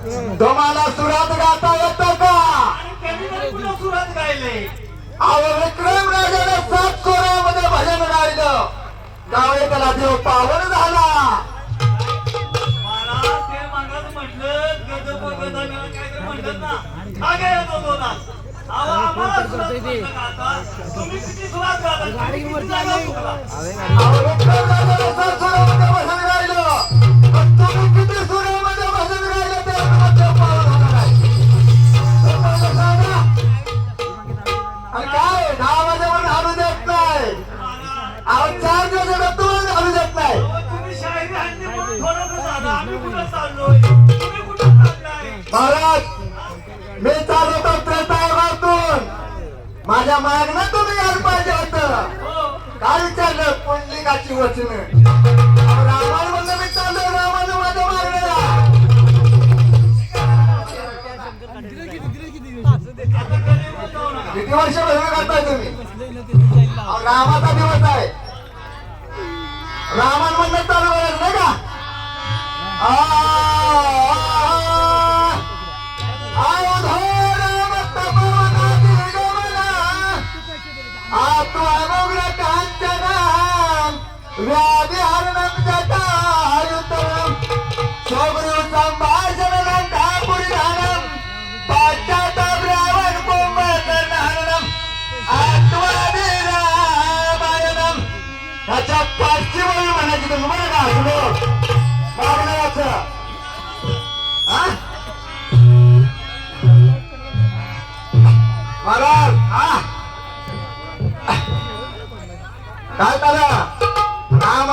तुम्हाला सुरात गाता येतं का? सुरात गायले विक्रम राजाने 7 कोरामध्ये भजन गायलं. त्यावेळी त्याला देव पावन झाला. मला ते मागास म्हटलं गजब गजानन काहीतरी म्हणतात ना मागे येतो तो ना. अहो आम्हाला सुरात गाता तुम्ही किती सुरात गाता विक्रम राजाने 7 कोरामध्ये भजन गायलं. पण तुम्ही किती सुरामध्ये भजन गायलं ते तुम्हाला देव पावन होणार आहे. तर मला सांगा. आणि काय 10 वाजेपर्यंत घालू देत नाही. अहो 4 दिवसाला तुम्हाला घालू देत नाही. तुम्ही शायरी आणली म्हणून थोडं झालं आम्ही कुठं चाललोय तुम्ही कुठं चाललाय महाराज मी चालवतो त्रेतायुगातून. माझ्या मागणं तुम्ही यायला पाहिजे होतं. काय विचारलं? पुंडलिकाची वचन. रामाला म्हणलं मी चाललोय. रामानं माझ्या मागणं किती वर्ष भजन करताय तुम्ही? रामाचा दिवस आहे. रामान म्हणलं चालू करायचं नाही का? व्याधी हरणम जटायुतम शोभरू संभाषणम ठाकुर धानम पाश्चात्य रावण कुंभकर्णहरणम आत्मवीरामायणम. त्याच्या पाचशे वळी म्हणायची तुम्ही बरं का? सुनो मागण्याचं महाराज काय झालं? राम